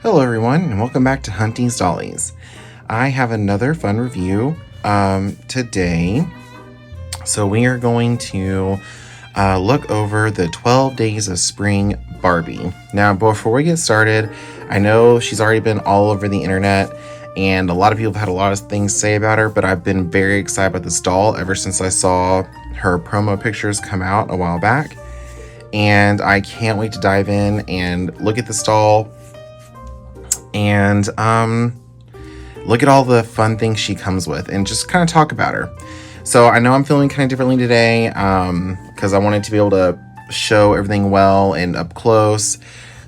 Hello everyone and welcome back to Hunting's Dollies. I have another fun review today. So we are going to look over the 12 Days of Spring Barbie. Now before we get started, I know she's already been all over the internet and a lot of people have had a lot of things to say about her, but I've been very excited about this doll ever since I saw her promo pictures come out a while back. And I can't wait to dive in and look at this doll and look at all the fun things she comes with and just kind of talk about her. So I know I'm feeling kind of differently today because I wanted to be able to show everything well and up close.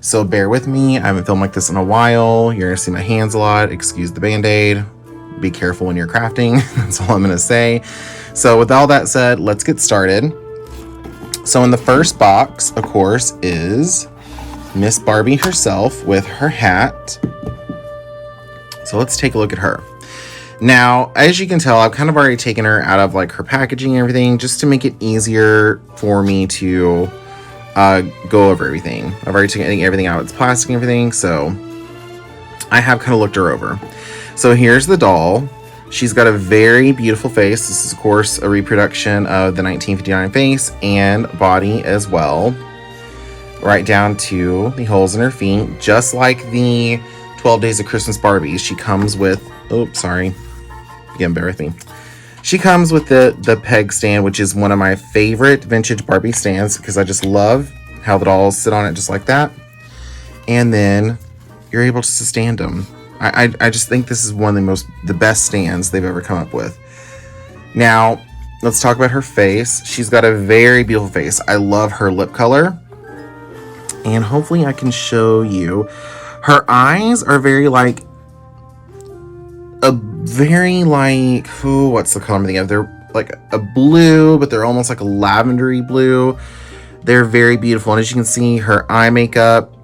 So bear with me. I haven't filmed like this in a while. You're gonna see my hands a lot. Excuse the band-aid. Be careful when you're crafting. That's all I'm gonna say. So with all that said, let's get started. So in the first box, of course, is Miss Barbie herself with her hat. So let's take a look at her. Now, as you can tell, I've kind of already taken her out of like her packaging and everything just to make it easier for me to go over everything. I've already taken everything out of its plastic and everything, so I have kind of looked her over. So here's the doll. She's got a very beautiful face. This is, of course, a reproduction of the 1959 face and body as well. Right down to the holes in her feet, just like the 12 Days of Christmas Barbie. She comes with, again, bear with me. She comes with the peg stand, which is one of my favorite vintage Barbie stands because I just love how the dolls sit on it just like that. And then you're able to stand them. I just think this is one of the best stands they've ever come up with. Now, let's talk about her face. She's got a very beautiful face. I love her lip color. And hopefully I can show you. Her eyes are very what's the color I'm thinking of? They're like a blue, but they're almost like a lavendery blue. They're very beautiful. And as you can see, her eye makeup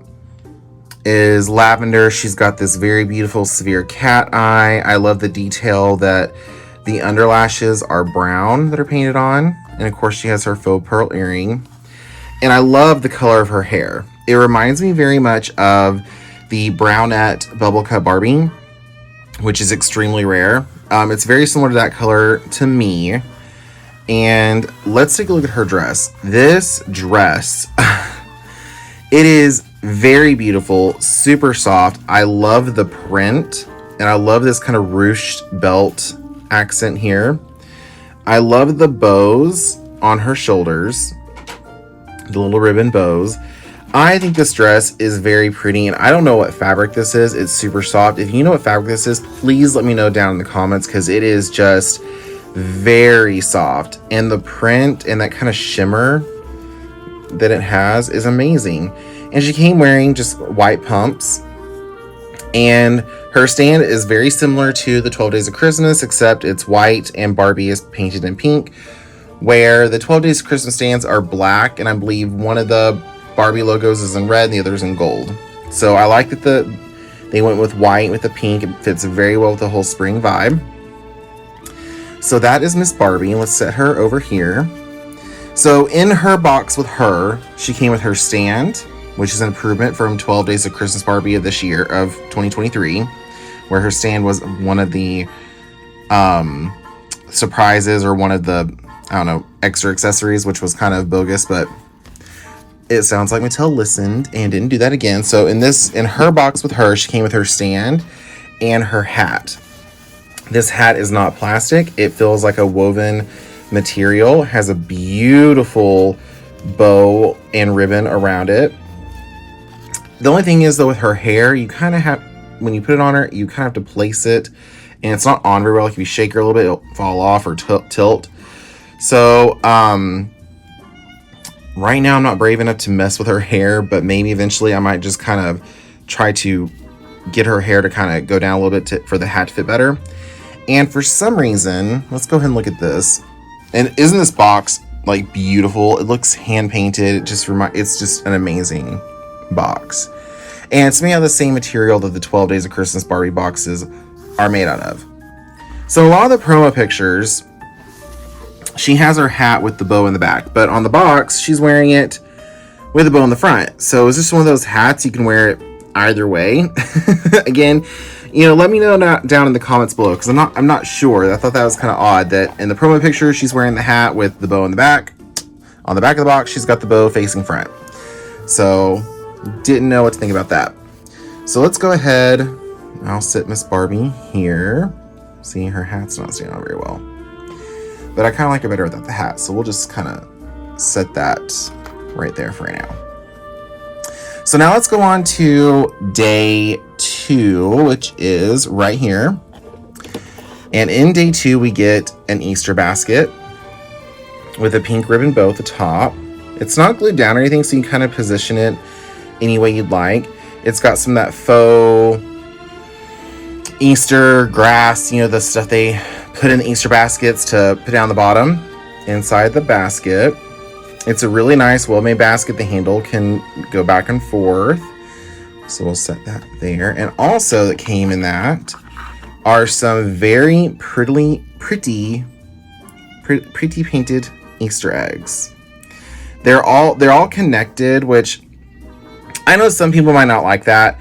is lavender. She's got this very beautiful severe cat eye. I love the detail that the underlashes are brown that are painted on. And of course she has her faux pearl earring. And I love the color of her hair. It reminds me very much of the brownette bubble cut Barbie, which is extremely rare. It's very similar to that color to me. And let's take a look at her dress. This dress, it is very beautiful, super soft. I love the print, and I love this kind of ruched belt accent here. I love the bows on her shoulders, the little ribbon bows. I think this dress is very pretty, and I don't know what fabric this is. It's super soft. If you know what fabric this is, please let me know down in the comments because it is just very soft. And the print and that kind of shimmer that it has is amazing. And she came wearing just white pumps. And her stand is very similar to the 12 Days of Christmas, except it's white and Barbie is painted in pink, where the 12 Days of Christmas stands are black, and I believe one of the Barbie logos is in red and the other is in gold. So I like that they went with white with the pink. It fits very well with the whole spring vibe. So that is Miss Barbie. Let's set her over here. So in her box with her, she came with her stand, which is an improvement from 12 Days of Christmas Barbie of this year, of 2023, where her stand was one of the surprises or one of the, extra accessories, which was kind of bogus, but it sounds like Mattel listened and didn't do that again. So in her box with her, she came with her stand and her hat. This hat is not plastic. It feels like a woven material. It has a beautiful bow and ribbon around it. The only thing is though, with her hair, you kind of have, when you put it on her, you kind of have to place it, and it's not on very well. Like if you shake her a little bit, it'll fall off or tilt. So, right now I'm not brave enough to mess with her hair, but maybe eventually I might just kind of try to get her hair to kind of go down a little bit for the hat to fit better. And for some reason, let's go ahead and look at this. And isn't this box like beautiful? It looks hand painted. It's just an amazing box. And it's made out of the same material that the 12 Days of Christmas Barbie boxes are made out of. So a lot of the promo pictures, she has her hat with the bow in the back, but on the box, she's wearing it with a bow in the front. So it's just one of those hats you can wear it either way. Again, let me know down in the comments below, because I'm not sure. I thought that was kind of odd that in the promo picture she's wearing the hat with the bow in the back. On the back of the box, she's got the bow facing front. So, didn't know what to think about that. So let's go ahead. I'll sit Miss Barbie here. See, her hat's not staying on very well. But I kind of like it better without the hat. So we'll just kind of set that right there for right now. So now let's go on to day 2, which is right here. And in day 2, we get an Easter basket with a pink ribbon bow at the top. It's not glued down or anything, so you can kind of position it any way you'd like. It's got some of that faux Easter grass, the stuff they put in the Easter baskets to put down the bottom inside the basket. It's a really nice, well-made basket. The handle can go back and forth. So we'll set that there. And also that came in that are some very pretty painted Easter eggs. They're all connected, which I know some people might not like that,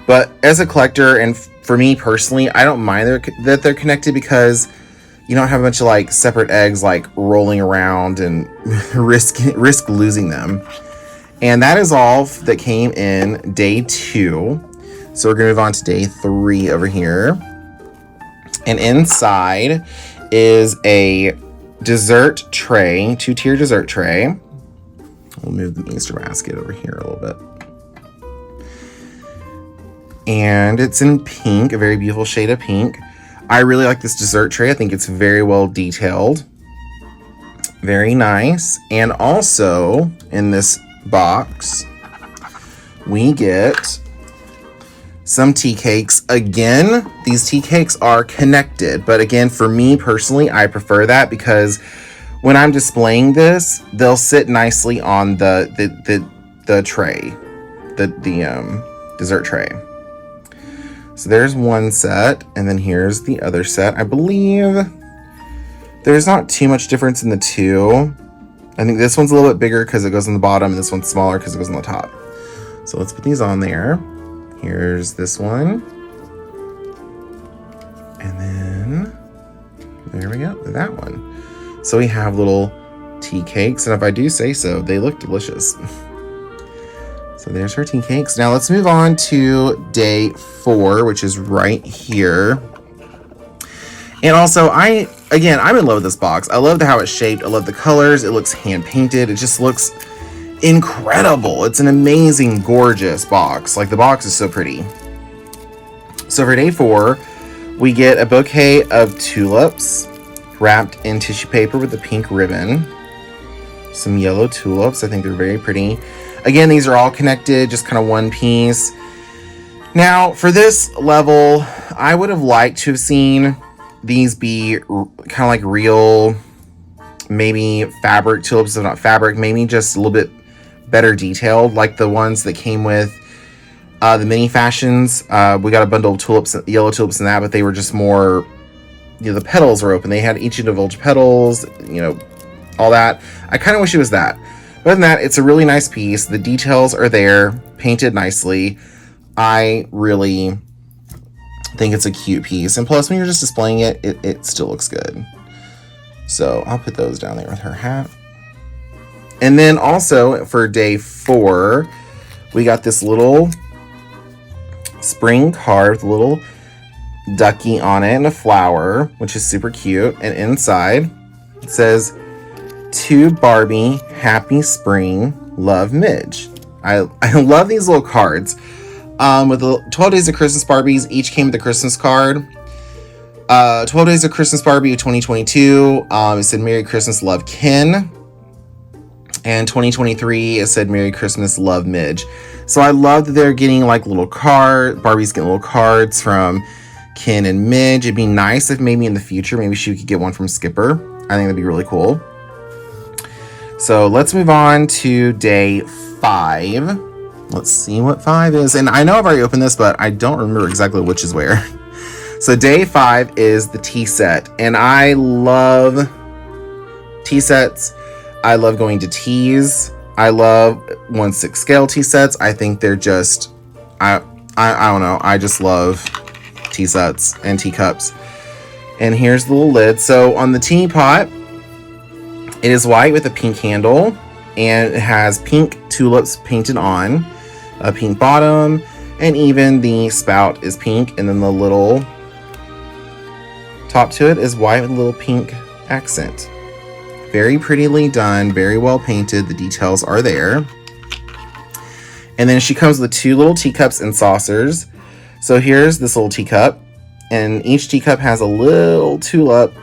but as a collector and for me personally, I don't mind that they're connected, because you don't have a bunch of like separate eggs like rolling around and risk losing them. And that is all that came in day 2. So we're gonna move on to day 3 over here. And inside is a dessert tray, 2-tier dessert tray. We'll move the Easter basket over here a little bit. And it's in pink, a very beautiful shade of pink. I really like this dessert tray. I think it's very well detailed. Very nice. And also, in this box, we get some tea cakes. Again, these tea cakes are connected. But again, for me personally, I prefer that, because when I'm displaying this, they'll sit nicely on the tray, the dessert tray. So there's one set, and then here's the other set. I believe there's not too much difference in the two. I think this one's a little bit bigger because it goes on the bottom, and this one's smaller because it goes on the top. So let's put these on there. Here's this one. And then, there we go, that one. So we have little tea cakes, and if I do say so, they look delicious. So there's her tea cakes. Now let's move on to day 4, which is right here. And also, I'm in love with this box. I love how it's shaped. I love the colors. It looks hand painted. It just looks incredible. It's an amazing, gorgeous box. Like, the box is so pretty. So for day 4, we get a bouquet of tulips wrapped in tissue paper with a pink ribbon. Some yellow tulips. I think they're very pretty. Again, these are all connected, just kind of one piece. Now, for this level, I would have liked to have seen these be kind of like real, maybe fabric tulips, if not fabric, maybe just a little bit better detailed, like the ones that came with the mini fashions. We got a bundle of tulips, yellow tulips in that, but they were just more, the petals were open. They had each individual petals, all that. I kind of wish it was that. Other than that, it's a really nice piece. The details are there, painted nicely. I really think it's a cute piece. And plus, when you're just displaying it, it still looks good. So I'll put those down there with her hat. And then also for day 4, we got this little spring card with a little ducky on it and a flower, which is super cute. And inside it says, "To Barbie, happy spring, love Midge." I love these little cards. With the 12 Days of Christmas Barbies, each came with a Christmas card. 12 Days of Christmas Barbie of 2022, it said Merry Christmas, love Ken. And 2023, it said Merry Christmas, love Midge. So I love that they're getting like little Barbie's getting little cards from Ken and Midge. It'd be nice if maybe in the future, maybe she could get one from Skipper. I think that'd be really cool. So let's move on to day 5. Let's see what 5 is. And I know I've already opened this, but I don't remember exactly which is where. So day 5 is the tea set. And I love tea sets. I love going to teas. I love 1/6 scale tea sets. I think they're just, I I don't know. I just love tea sets and teacups. And here's the little lid. So on the teapot, it is white with a pink handle, and it has pink tulips painted on, a pink bottom, and even the spout is pink, and then the little top to it is white with a little pink accent. Very prettily done, very well painted. The details are there. And then she comes with 2 little teacups and saucers. So here's this little teacup, and each teacup has a little tulip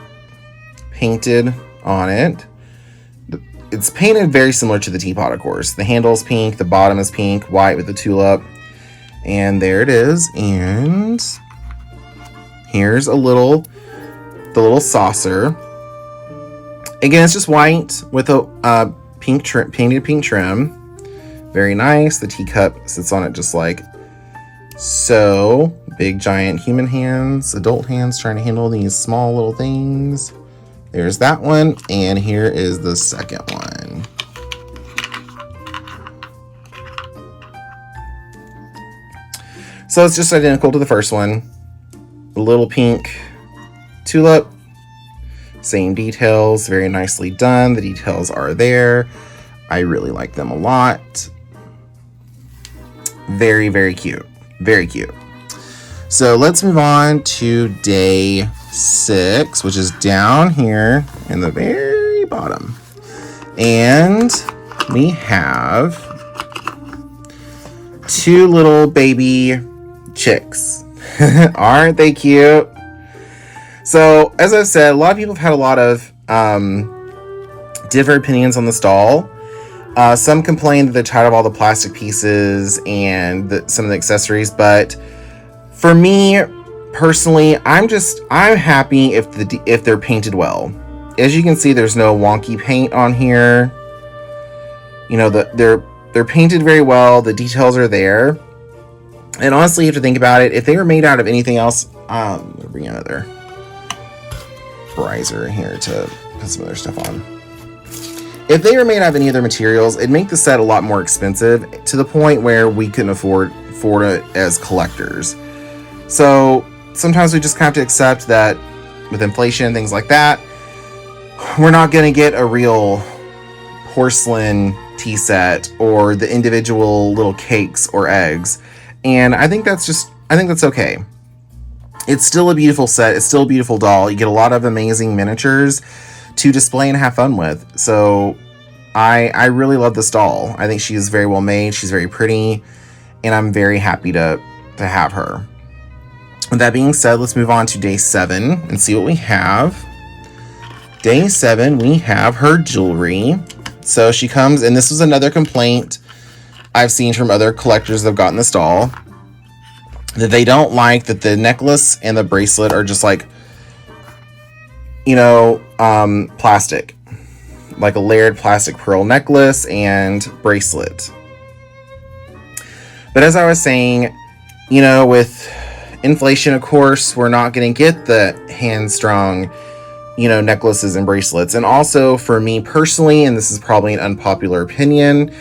painted on it. It's painted very similar to the teapot, of course. The handle's pink, the bottom is pink, white with the tulip. And there it is. And here's the little saucer. Again, it's just white with a pink painted pink trim. Very nice. The teacup sits on it just like so. Big giant human hands, adult hands trying to handle these small little things. There's that one, and here is the second one. So it's just identical to the first one. A little pink tulip, same details, very nicely done. The details are there. I really like them a lot. Very, very cute. Very cute. So let's move on to day 6, which is down here in the very bottom. And we have 2 little baby chicks. Aren't they cute? So, as I said, a lot of people have had a lot of different opinions on this doll. Some complain that they're tired of all the plastic pieces and some of the accessories, but for me personally, I'm happy if they're painted well. As you can see, there's no wonky paint on here. You know, they're painted very well. The details are there. And honestly, you have to think about it. If they were made out of anything else, I'm gonna bring another riser here to put some other stuff on. If they were made out of any other materials, it'd make the set a lot more expensive, to the point where we couldn't afford it as collectors. So sometimes we just have to accept that with inflation and things like that, we're not going to get a real porcelain tea set or the individual little cakes or eggs. And I think that's okay. It's still a beautiful set. It's still a beautiful doll. You get a lot of amazing miniatures to display and have fun with. So I really love this doll. I think she is very well made. She's very pretty, and I'm very happy to have her. With that being said, let's move on to day 7 and see what we have. Day 7, we have her jewelry. So she comes, and this was another complaint I've seen from other collectors that have gotten this doll, that they don't like that the necklace and the bracelet are just like, you know, plastic. Like a layered plastic pearl necklace and bracelet. But as I was saying, you know, with inflation, of course, we're not going to get the hand-strung, you know, necklaces and bracelets. And also for me personally, and this is probably an unpopular opinion,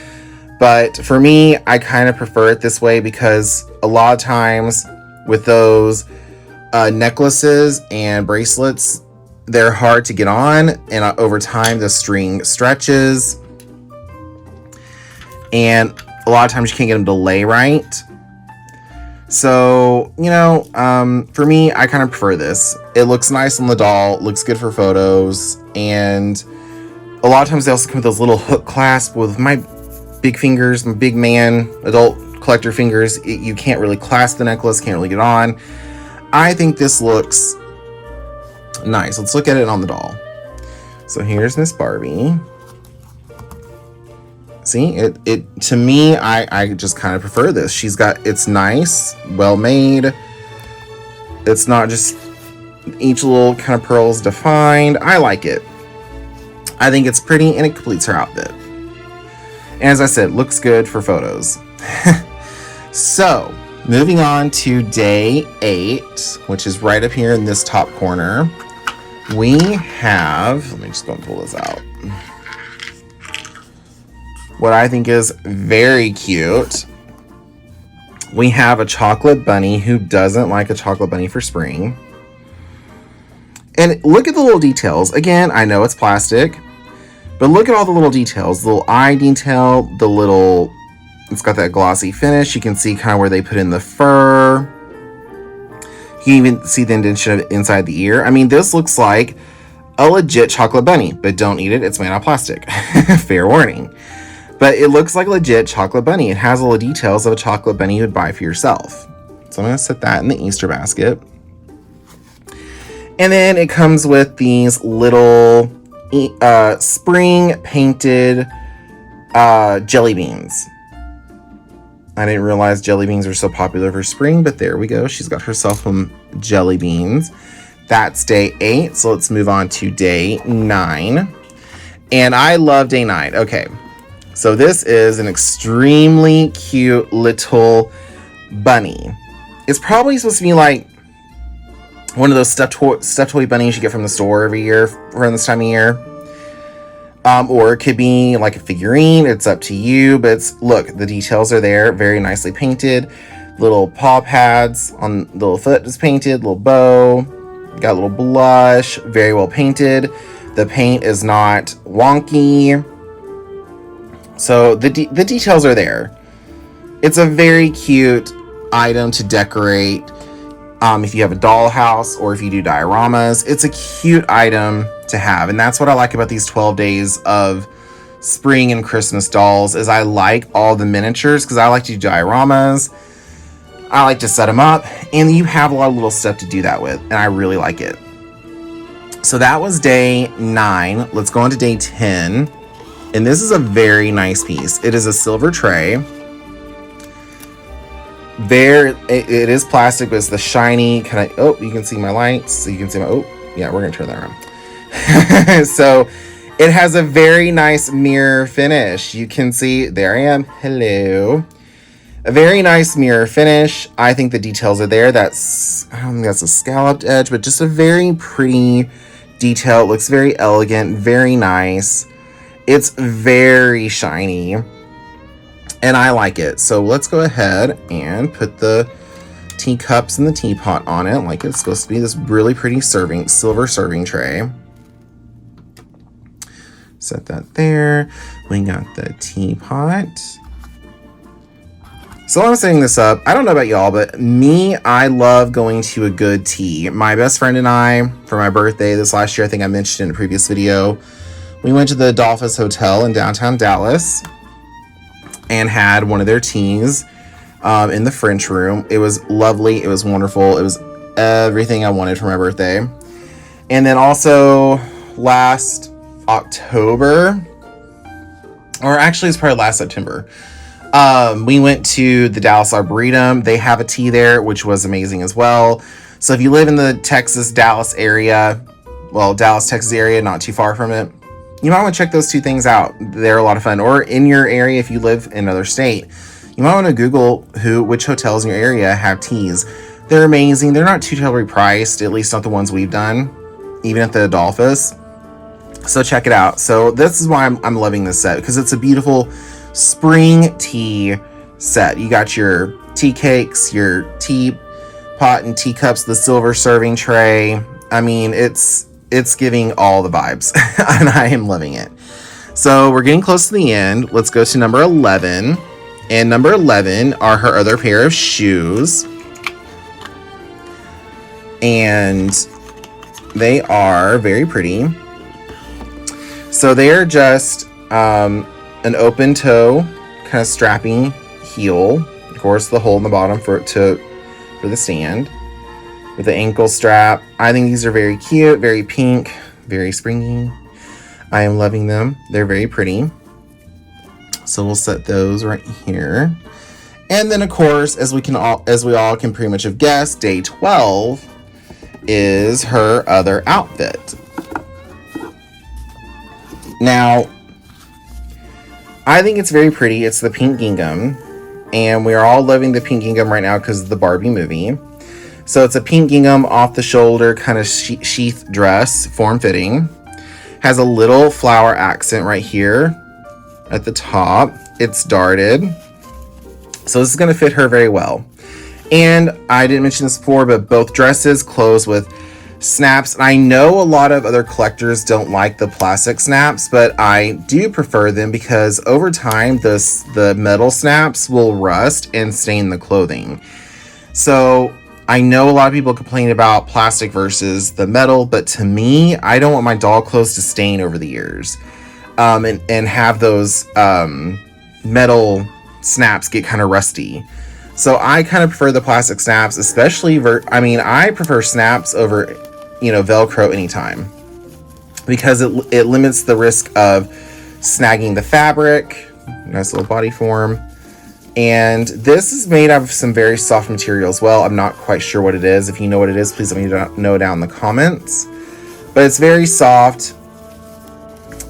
but for me, I kind of prefer it this way, because a lot of times with those necklaces and bracelets, they're hard to get on, and over time the string stretches, and a lot of times you can't get them to lay right. So, you know, for me, I kind of prefer this. It looks nice on the doll, looks good for photos, and a lot of times they also come with those little hook clasps. With my big fingers, my big man, adult collector fingers, you can't really clasp the necklace, can't really get on. I think this looks nice. Let's look at it on the doll. So here's Miss Barbie. See, it to me, I just kind of prefer this. It's nice, well made. It's not just each little kind of pearl is defined. I like it. I think it's pretty, and it completes her outfit. And as I said, looks good for photos. So, moving on to day 8, which is right up here in this top corner. We have, let me just go and pull this out. What I think is very cute. We have a chocolate bunny. Who doesn't like a chocolate bunny for spring? And look at the little details. Again, I know it's plastic, but look at all the little details. The little eye detail, it's got that glossy finish. You can see kind of where they put in the fur. You can even see the indentation inside the ear. I mean, this looks like a legit chocolate bunny, but don't eat it. It's made out of plastic. Fair warning. But it looks like a legit chocolate bunny. It has all the details of a chocolate bunny you would buy for yourself. So I'm going to set that in the Easter basket. And then it comes with these little spring painted jelly beans. I didn't realize jelly beans are so popular for spring, but there we go. She's got herself some jelly beans. That's day 8. So let's move on to day 9. And I love day 9. Okay. So this is an extremely cute little bunny. It's probably supposed to be like one of those stuffed toy bunnies you get from the store every year around this time of year. Or it could be like a figurine. It's up to you. But look, the details are there. Very nicely painted. Little paw pads on the little foot is painted. Little bow. Got a little blush. Very well painted. The paint is not wonky. So the details are there. It's a very cute item to decorate. If you have a dollhouse or if you do dioramas, it's a cute item to have. And that's what I like about these 12 days of spring and Christmas dolls is I like all the miniatures because I like to do dioramas. I like to set them up and you have a lot of little stuff to do that with. And I really like it. So that was day 9. Let's go on to day 10. And this is a very nice piece. It is a silver tray. It is plastic, but it's the shiny kind of, oh, you can see my lights. So you can see we're going to turn that around. So it has a very nice mirror finish. You can see, there I am. Hello. A very nice mirror finish. I think the details are there. I don't think that's a scalloped edge, but just a very pretty detail. It looks very elegant, very nice. It's very shiny. And I like it. So let's go ahead and put the teacups and the teapot on it like it's supposed to be. This really pretty silver serving tray. Set that there. We got the teapot. So while I'm setting this up, I don't know about y'all, but me, I love going to a good tea. My best friend and I, for my birthday this last year, I think I mentioned in a previous video, we went to the Dolphus Hotel in downtown Dallas and had one of their teas in the French room. It was lovely. It was wonderful. It was everything I wanted for my birthday. And then also last October, or actually it's probably last September, we went to the Dallas Arboretum. They have a tea there, which was amazing as well. So if you live in the Dallas, Texas area, not too far from it, you might want to check those two things out. They're a lot of fun. Or in your area, if you live in another state, you might want to Google which hotels in your area have teas. They're amazing. They're not too terribly priced, at least not the ones we've done, even at the Adolphus. So check it out. So this is why I'm loving this set, because it's a beautiful spring tea set. You got your tea cakes, your teapot and teacups, the silver serving tray. I mean, it's giving all the vibes and I am loving it. So we're getting close to the end. Let's go to number 11. And number 11 are her other pair of shoes. And they are very pretty. So they are just an open toe, kind of strapping heel. Of course, the hole in the bottom for the stand. With the ankle strap. I think these are very cute, very pink, very springy. I am loving them. They're very pretty. So we'll set those right here. And then of course, as we all can pretty much have guessed, day 12 is her other outfit. Now, I think it's very pretty. It's the pink gingham. And we are all loving the pink gingham right now because of the Barbie movie. So it's a pink gingham off the shoulder kind of sheath dress, form-fitting. Has a little flower accent right here at the top. It's darted. So this is going to fit her very well. And I didn't mention this before, but both dresses close with snaps. And I know a lot of other collectors don't like the plastic snaps, but I do prefer them because over time, the metal snaps will rust and stain the clothing. So I know a lot of people complain about plastic versus the metal, but to me, I don't want my doll clothes to stain over the years, and have those metal snaps get kind of rusty. So I kind of prefer the plastic snaps, especially I prefer snaps over, Velcro anytime, because it limits the risk of snagging the fabric. Nice little body form. And this is made out of some very soft material as well. I'm not quite sure what it is. If you know what it is, please let me know down in the comments. But it's very soft.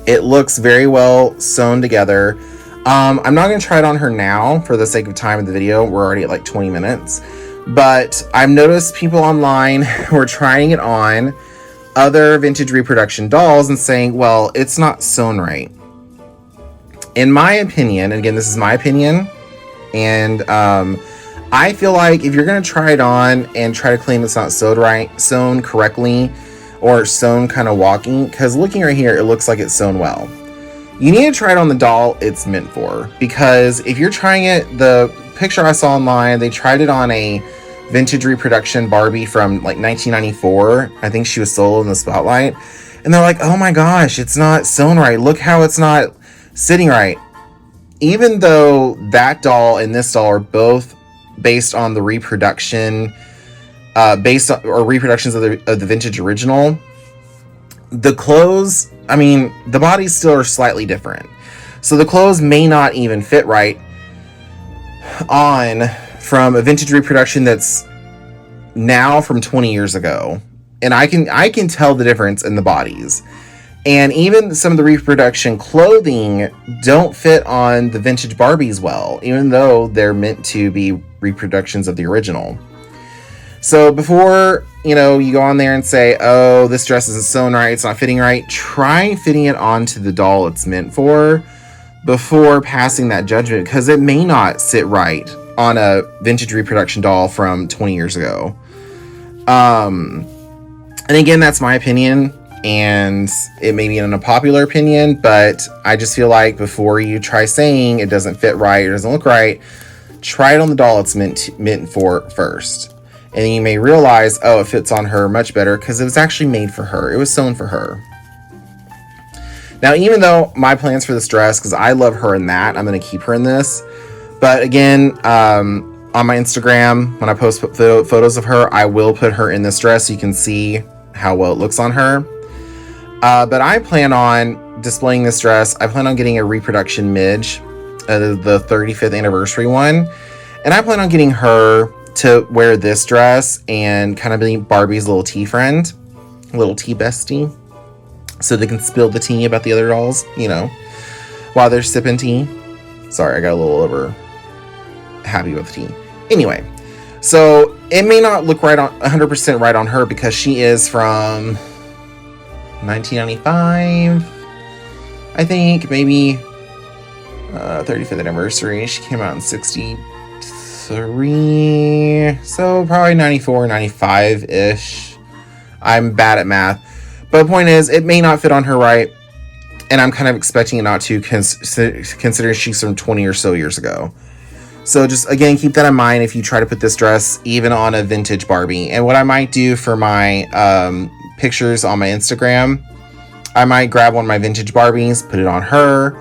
It looks very well sewn together. I'm not going to try it on her now for the sake of time in the video. We're already at like 20 minutes. But I've noticed people online who are trying it on other vintage reproduction dolls and saying, well, it's not sewn right. In my opinion, and again, this is my opinion, and I feel like if you're going to try it on and try to claim it's not sewn correctly, or sewn kind of walking, because looking right here, it looks like it's sewn well. You need to try it on the doll it's meant for, because if you're trying it, the picture I saw online, they tried it on a vintage reproduction Barbie from like 1994. I think she was solo in the spotlight, and they're like, oh my gosh, it's not sewn right. Look how it's not sitting right. Even though that doll and this doll are both based on the reproduction, reproductions of the vintage original, the clothes, the bodies still are slightly different. So the clothes may not even fit right on from a vintage reproduction that's now from 20 years ago. And I can tell the difference in the bodies. And even some of the reproduction clothing don't fit on the vintage Barbies well, even though they're meant to be reproductions of the original. So before, you go on there and say, oh, this dress isn't sewn right, it's not fitting right, try fitting it onto the doll it's meant for before passing that judgment, because it may not sit right on a vintage reproduction doll from 20 years ago. And again, that's my opinion, and it may be an unpopular opinion, but I just feel like before you try saying it doesn't fit right or doesn't look right, try it on the doll it's meant for first. And then you may realize, oh, it fits on her much better because it was actually made for her. It was sewn for her. Now, even though my plans for this dress, because I love her in that, I'm going to keep her in this. But again, on my Instagram, when I post photos of her, I will put her in this dress so you can see how well it looks on her. But I plan on displaying this dress. I plan on getting a reproduction midge, the 35th anniversary one. And I plan on getting her to wear this dress and kind of be Barbie's little tea friend, little tea bestie, so they can spill the tea about the other dolls, while they're sipping tea. Sorry, I got a little over happy with tea. Anyway, so it may not look right on 100% right on her because she is from 1995, I think, maybe 35th anniversary. She came out in 63, so probably 94, 95-ish. I'm bad at math, but the point is, it may not fit on her right, and I'm kind of expecting it not to, considering she's from 20 or so years ago. So just, again, keep that in mind if you try to put this dress even on a vintage Barbie. And what I might do for my pictures on my Instagram, I might grab one of my vintage Barbies, put it on her,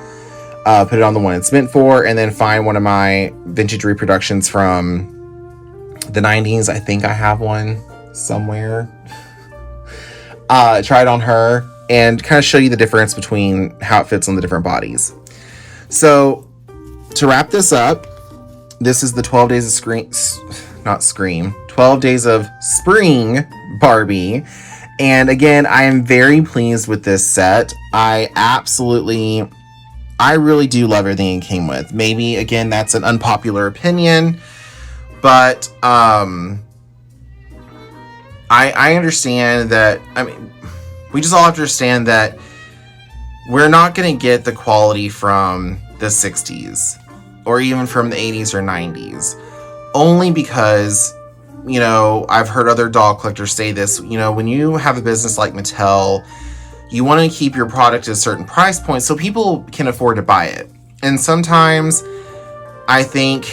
put it on the one it's meant for, and then find one of my vintage reproductions from the 90s. I think I have one somewhere. Try it on her and kind of show you the difference between how it fits on the different bodies. So to wrap this up, this is the 12 Days of 12 Days of Spring Barbie. And again, I am very pleased with this set. I really do love everything it came with. Maybe, again, that's an unpopular opinion, but I understand that, we just all have to understand that we're not going to get the quality from the 60s or even from the 80s or 90s. Only because, you know, I've heard other doll collectors say this, you know, when you have a business like Mattel, you want to keep your product at a certain price point so people can afford to buy it. And sometimes I think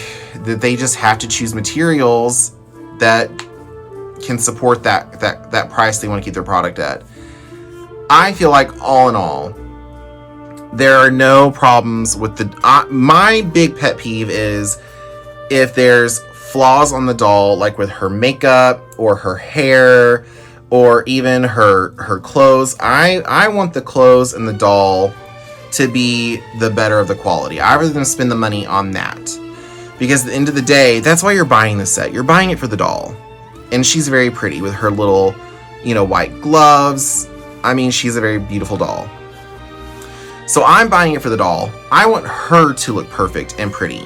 that they just have to choose materials that can support that price they want to keep their product at. I feel like all in all, there are no problems with the... my big pet peeve is if there's flaws on the doll, like with her makeup or her hair or even her clothes. I want the clothes and the doll to be the better of the quality. I'd rather than spend the money on that. Because at the end of the day, that's why you're buying the set. You're buying it for the doll. And she's very pretty with her little, you know, white gloves. I mean, she's a very beautiful doll. So I'm buying it for the doll. I want her to look perfect and pretty.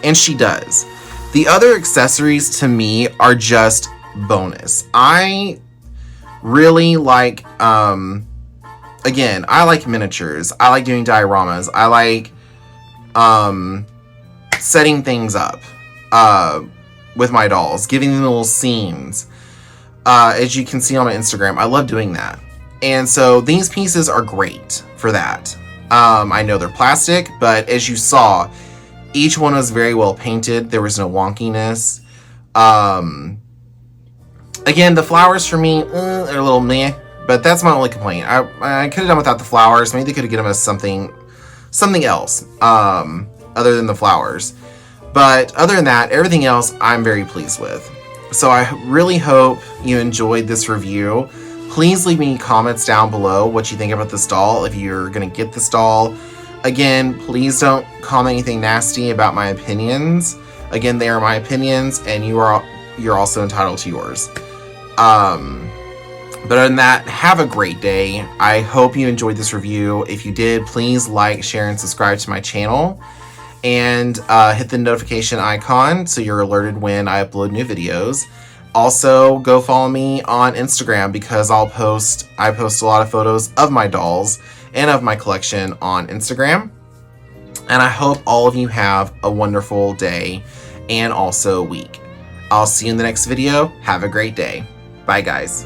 And she does. The other accessories to me are just bonus. I really like, again, I like miniatures. I like doing dioramas. I like setting things up with my dolls, giving them little scenes. As you can see on my Instagram, I love doing that. And so these pieces are great for that. I know they're plastic, but as you saw, each one was very well painted. There was no wonkiness. Again, the flowers for me are a little meh, but that's my only complaint. I could have done without the flowers. Maybe they could have given us something else other than the flowers. But other than that, everything else I'm very pleased with. So I really hope you enjoyed this review. Please leave me comments down below what you think about this doll, if you're going to get this doll. Again, please don't comment anything nasty about my opinions. Again, they are my opinions, and you're also entitled to yours. But other than that, have a great day. I hope you enjoyed this review. If you did, please like, share, and subscribe to my channel. And hit the notification icon so you're alerted when I upload new videos. Also, go follow me on Instagram because I post a lot of photos of my dolls and of my collection on Instagram. And I hope all of you have a wonderful day and also week. I'll see you in the next video. Have a great day. Bye, guys.